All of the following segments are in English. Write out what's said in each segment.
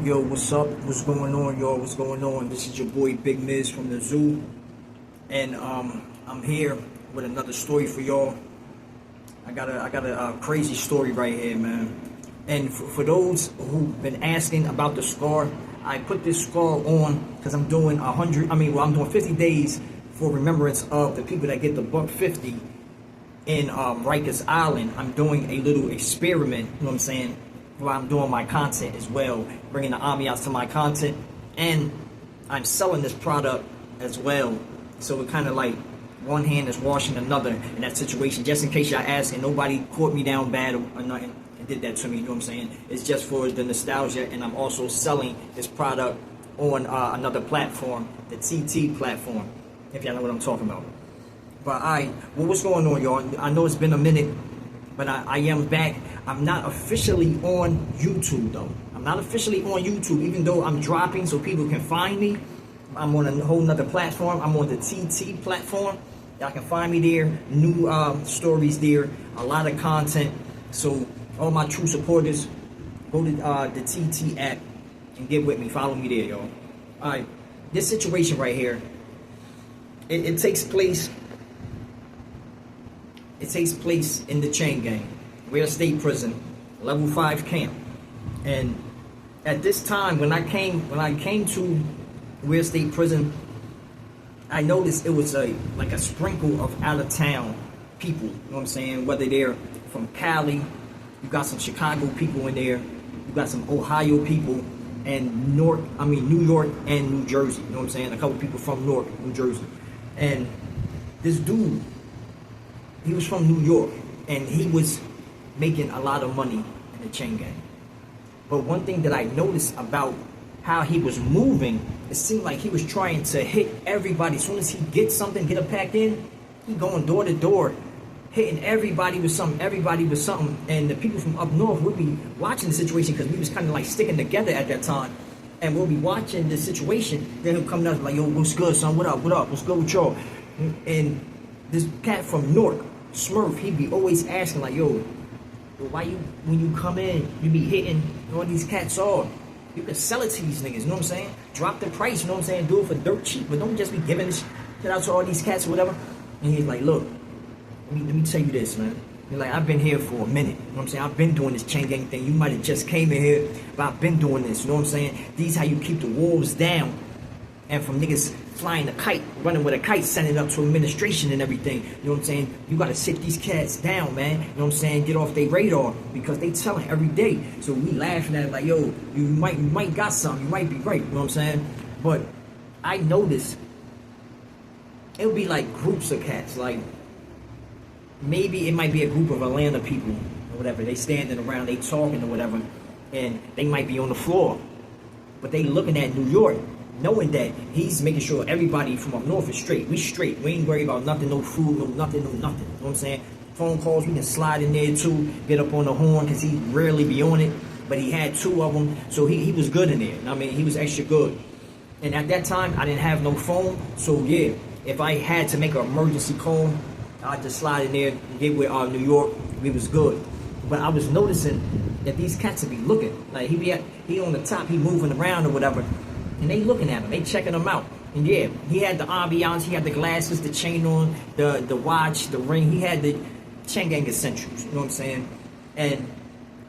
Yo, what's up? What's going on, y'all? What's going on? This is your boy Big Miz from the zoo, and I'm here with another story for y'all. I got a crazy story right here, man. And for those who've been asking about the scar, I put this scar on because I'm doing I'm doing 50 days for remembrance of the people that get the buck 50 in Rikers Island. I'm doing a little experiment, you know what I'm saying, where I'm doing my content as well, bringing the ambiance to my content, and I'm selling this product as well. So it kind of like one hand is washing another in that situation. Just in case y'all asking, nobody caught me down bad or nothing and did that to me, you know what I'm saying? It's just for the nostalgia, and I'm also selling this product on another platform, the TT platform, if y'all know what I'm talking about. But what's going on, y'all? I know it's been a minute, but I am back. I'm not officially on YouTube, though. I'm not officially on YouTube, even though I'm dropping so people can find me. I'm on a whole nother platform. I'm on the TT platform. Y'all can find me there. New stories there. A lot of content. So all my true supporters, go to the TT app and get with me. Follow me there, y'all. All right. This situation right here, it takes place. It takes place in the chain gang, Weir State Prison, level 5 camp. And at this time, when I came to Weir State Prison, I noticed it was like a sprinkle of out of town people. You know what I'm saying? Whether they're from Cali, you got some Chicago people in there, you got some Ohio people, and New York and New Jersey. You know what I'm saying? A couple people from Newark, New Jersey. And this dude, he was from New York, and he was making a lot of money in the chain gang. But one thing that I noticed about how he was moving, it seemed like he was trying to hit everybody. As soon as he gets something, get a pack in, he going door to door, hitting everybody with something, And the people from up north would be watching the situation because we was kind of like sticking together at that time. And we'll be watching the situation. Then he'll come down like, yo, what's good, son? What up? What's good with y'all? And this cat from Newark, Smurf, he'd be always asking like, yo, why when you come in, you be hitting all these cats off? You can sell it to these niggas, you know what I'm saying? Drop the price, you know what I'm saying? Do it for dirt cheap, but don't just be giving this shit out to all these cats or whatever. And he's like, look, let me tell you this, man. He's like, I've been here for a minute, you know what I'm saying? I've been doing this chain gang thing. You might have just came in here, but I've been doing this, you know what I'm saying? These how you keep the wolves down. And from niggas flying a kite, running with a kite, sending up to administration and everything. You know what I'm saying? You gotta sit these cats down, man. You know what I'm saying? Get off their radar because they telling every day. So we laughing at it like, yo, you might got something. You might be great. You know what I'm saying? But I noticed it would be like groups of cats. Like maybe it might be a group of Atlanta people or whatever. They standing around, they talking or whatever, and they might be on the floor, but they looking at New York, knowing that he's making sure everybody from up north is straight. We straight. We ain't worried about nothing, no food, no nothing. You know what I'm saying? Phone calls, we can slide in there too, get up on the horn, because he rarely be on it. But he had 2 of them, so he was good in there. I mean, he was extra good. And at that time, I didn't have no phone, so yeah, if I had to make an emergency call, I'd just slide in there and get with New York. We was good. But I was noticing that these cats would be looking. Like, he on the top, he moving around or whatever. And they looking at him, they checking him out. And yeah, he had the ambiance, he had the glasses, the chain on, the watch, the ring. He had the chain gang essentials, you know what I'm saying? And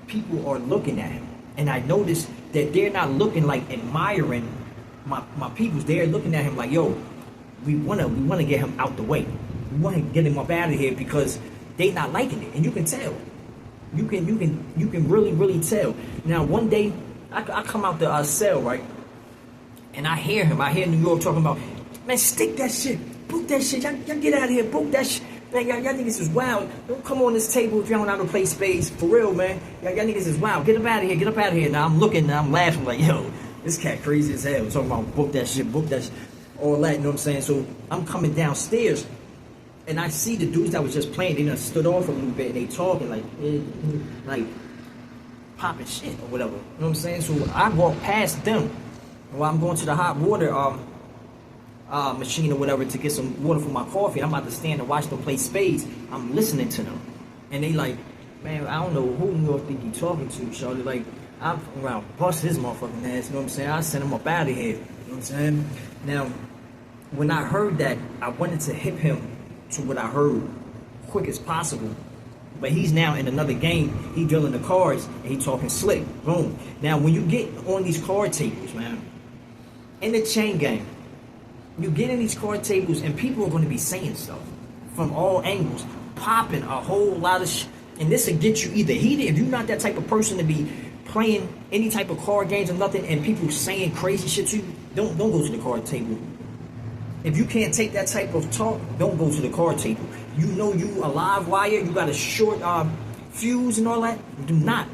people are looking at him. And I noticed that they're not looking like admiring my peoples. They're looking at him like, yo, we wanna get him out the way. We wanna get him up out of here because they not liking it. And you can tell. You can really, really tell. Now one day, I come out the cell, right? And I hear New York talking about, man, stick that shit, book that shit, y'all get out of here, book that shit. Man, y'all niggas is wild. Don't come on this table if y'all don't know how to play spades. For real, man. Y'all niggas is wild. Get up out of here, Now I'm looking, now I'm laughing like, yo, this cat crazy as hell. Talking about book that shit, all that, you know what I'm saying? So I'm coming downstairs, and I see the dudes that was just playing, they done stood off a little bit, and they talking like popping shit or whatever. You know what I'm saying? So I walk past them while I'm going to the hot water machine or whatever to get some water for my coffee. I'm about to stand and watch them play spades. I'm listening to them. And they like, man, I don't know who New York think you talking to, Charlie. Like, I'm around bust his motherfucking ass, you know what I'm saying? I sent him up out of here, you know what I'm saying? Now, when I heard that, I wanted to hit him to what I heard quick as possible. But he's now in another game. He dealing the cards and he talking slick. Boom. Now, when you get on these card tables, man, in the chain gang, you get in these card tables and people are going to be saying stuff from all angles, popping a whole lot of and this will get you either heated if you're not that type of person to be playing any type of card games or nothing, and people saying crazy shit to you. Don't go to the card table. If you can't take that type of talk, don't go to the card table. You know you a live wire, you got a short fuse and all that. Do not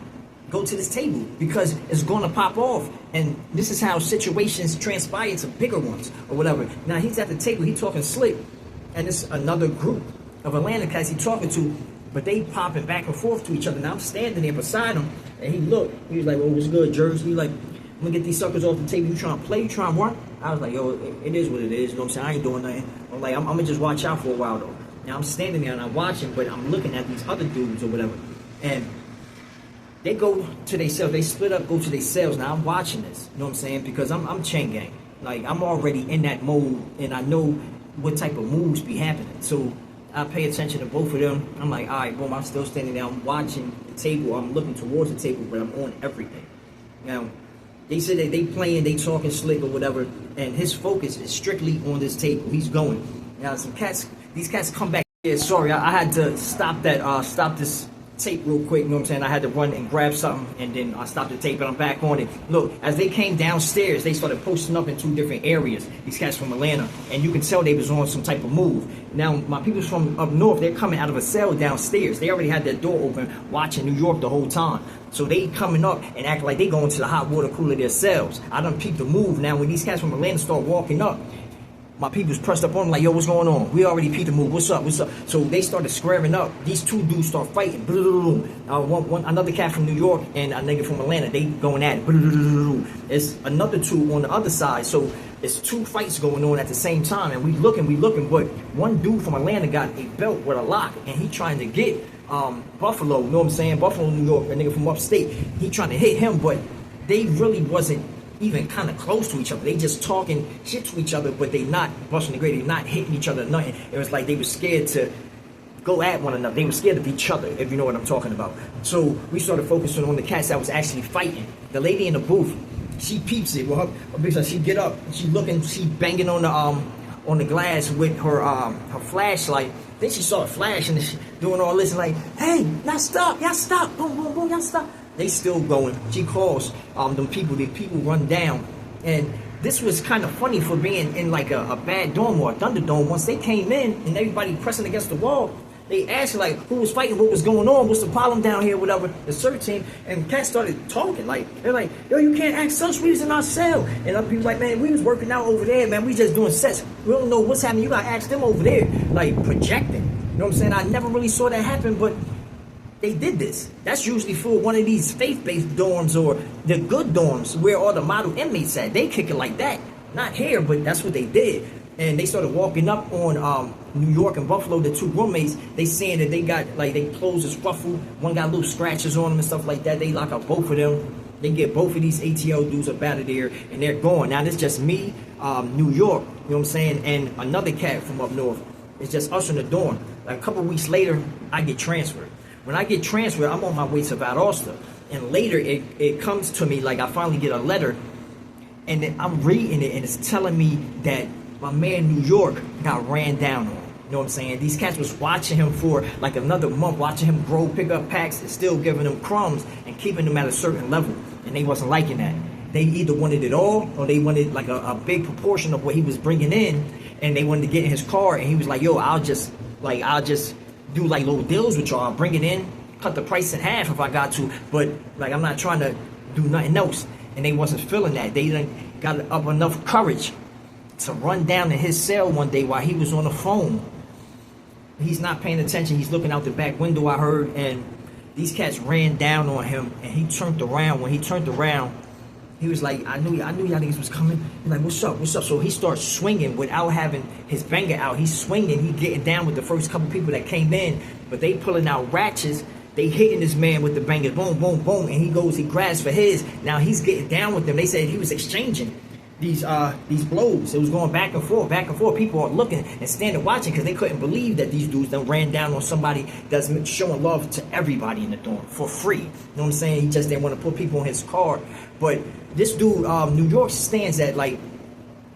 go to this table because it's going to pop off. And this is how situations transpire to bigger ones or whatever. Now he's at the table, he talking slick, and it's another group of Atlanta cats he talking to, but they popping back and forth to each other. Now I'm standing there beside him, and he looked. He was like, "Well, what's good, Jersey?" He like, "I'm gonna get these suckers off the table. You trying to play? You trying to run?" I was like, "Yo, it is what it is." You know what I'm saying? I ain't doing nothing. I'm like, I'm gonna just watch out for a while though. Now I'm standing there and I'm watching, but I'm looking at these other dudes or whatever, and they go to their cells. They split up, go to their cells. Now I'm watching this. You know what I'm saying? Because I'm chain gang. Like I'm already in that mode, and I know what type of moves be happening. So I pay attention to both of them. I'm like, all right, boom, I'm still standing there. I'm watching the table. I'm looking towards the table, but I'm on everything. Now, they said that they playing, they talking slick or whatever, and his focus is strictly on this table. He's going. Now, these cats come back. Yeah, sorry, I had to stop this tape real quick, you know what I'm saying? I had to run and grab something, and then I stopped the tape and I'm back on it. Look, as they came downstairs, they started posting up in two different areas, these cats from Atlanta, and you can tell they was on some type of move. Now, my people from up north, they're coming out of a cell downstairs. They already had their door open, watching New York the whole time. So they coming up and acting like they going to the hot water cooler themselves. I done peeped the move. Now, when these cats from Atlanta start walking up, my people's pressed up on them like, yo, what's going on? We already peeped the move. What's up? What's up? So they started squaring up. These two dudes start fighting. Another cat from New York and a nigga from Atlanta. They going at it. It's another two on the other side. So it's two fights going on at the same time. And we looking. But one dude from Atlanta got a belt with a lock, and he trying to get Buffalo. You know what I'm saying? Buffalo, New York, a nigga from upstate. He trying to hit him, but they really wasn't even kind of close to each other. They just talking shit to each other, but they not busting the grade. They not hitting each other, nothing. It was like they were scared to go at one another. They were scared of each other, if you know what I'm talking about. So we started focusing on the cats that was actually fighting. The lady in the booth, she peeps it. Well, her bitch, she get up, she looking, she banging on the glass with her flashlight. Then she saw a flash and she doing all this and like, hey, y'all stop, boom, boom, boom, y'all stop. They still going. She calls the people run down. And this was kind of funny for being in like a bad dome or a Thunderdome. Once they came in and everybody pressing against the wall, they asked like who was fighting, what was going on, what's the problem down here, whatever, the search team. And cats started talking like, they're like, yo, you can't ask us, we was in our cell. And other people like, man, we was working out over there, man, we just doing sets. We don't know what's happening, you gotta ask them over there. Like projecting, you know what I'm saying? I never really saw that happen, but they did this. That's usually for one of these faith-based dorms or the good dorms where all the model inmates at. They kick it like that. Not here, but that's what they did. And they started walking up on New York and Buffalo, the two roommates. They saying that they got, like, they clothes is ruffled. One got little scratches on them and stuff like that. They lock up both of them. They get both of these ATL dudes up out of there, and they're gone. Now, it's just me, New York, you know what I'm saying, and another cat from up north. It's just us in the dorm. Like, a couple of weeks later, I get transferred. When I get transferred, I'm on my way to Valdosta. And later, it comes to me, like, I finally get a letter, and then I'm reading it, and it's telling me that my man New York got ran down on. You know what I'm saying? These cats was watching him for like another month, watching him grow, pick up packs, and still giving them crumbs and keeping them at a certain level. And they wasn't liking that. They either wanted it all, or they wanted like a big proportion of what he was bringing in, and they wanted to get in his car. And he was like, yo, I'll just do like little deals with y'all. I'll bring it in, cut the price in half if I got to, but like I'm not trying to do nothing else. And they wasn't feeling that. They didn't got up enough courage to run down to his cell one day while he was on the phone. He's not paying attention. He's looking out the back window, I heard, and these cats ran down on him, and he turned around. When he turned around, he was like, I knew y'all niggas was coming. He's like, what's up? So he starts swinging without having his banger out. He's swinging. He getting down with the first couple people that came in, but they pulling out ratchets They hitting this man with the bangers, boom, boom, boom, and he goes, he grabs for his. Now he's getting down with them. They said he was exchanging these blows. It was going back and forth, back and forth. People are looking and standing watching because they couldn't believe that these dudes done ran down on somebody that's showing love to everybody in the dorm for free. You know what I'm saying? He just didn't want to put people on his card. But this dude, New York stands at like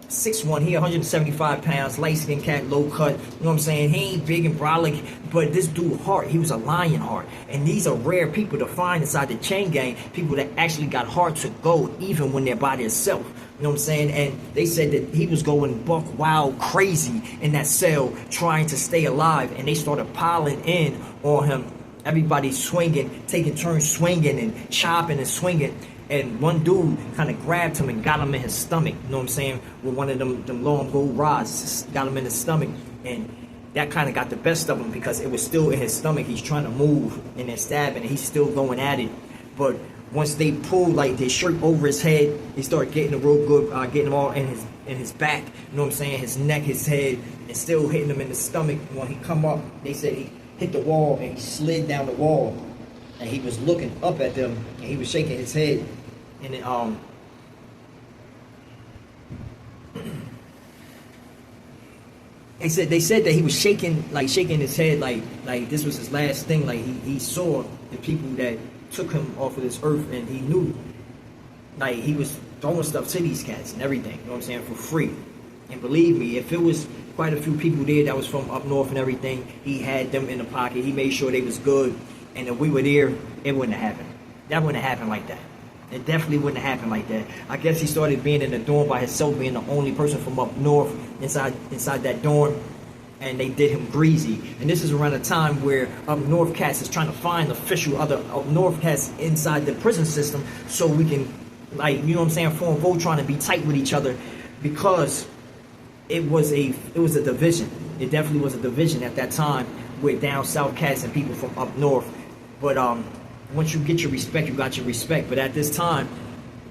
6'1", he 175 pounds, light-skinned cat, low cut, you know what I'm saying? He ain't big and brolic, but this dude heart, he was a lion heart. And these are rare people to find inside the chain gang, people that actually got heart to go even when they're by themselves. You know what I'm saying? And they said that he was going buck wild crazy in that cell trying to stay alive, and they started piling in on him. Everybody swinging, taking turns swinging and chopping and swinging. And one dude kind of grabbed him and got him in his stomach, you know what I'm saying, with one of them long gold rods, got him in his stomach. And that kind of got the best of him because it was still in his stomach. He's trying to move and they're stabbing and he's still going at it. But once they pulled like their shirt over his head, they started getting the real good, getting him all in his back, you know what I'm saying, his neck, his head, and still hitting him in the stomach. When he come up, they said he hit the wall and he slid down the wall. And he was looking up at them and he was shaking his head. And it, they said that he was shaking his head like this was his last thing. Like he saw the people that took him off of this earth, and he knew like he was throwing stuff to these cats and everything, you know what I'm saying, for free. And believe me, if it was quite a few people there that was from up north and everything, he had them in the pocket. He made sure they was good. And if we were there, it wouldn't have happened. That wouldn't have happened like that. It definitely wouldn't have happened like that. I guess he started being in the dorm by himself, being the only person from up north inside that dorm, and they did him greasy. And this is around the time where up north cats is trying to find official other up north cats inside the prison system so we can, like, you know what I'm saying, form Voltron and be tight with each other, because it was a division. It definitely was a division at that time with down south cats and people from up north. But once you get your respect, you got your respect. But at this time,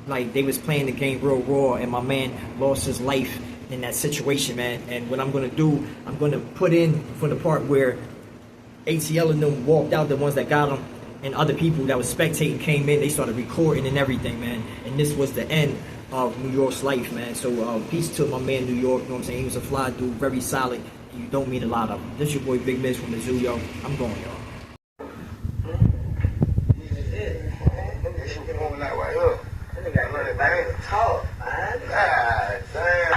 like, they was playing the game real raw, and my man lost his life in that situation, man. And what I'm gonna do, I'm gonna put in for the part where ATL and them walked out, the ones that got him, and other people that was spectating came in. They started recording and everything, man. And this was the end of New York's life, man. So peace to my man New York, you know what I'm saying? He was a fly dude, very solid. You don't meet a lot of them. This your boy Big Miz from the zoo, yo. I'm going, y'all. Talk, man. God damn.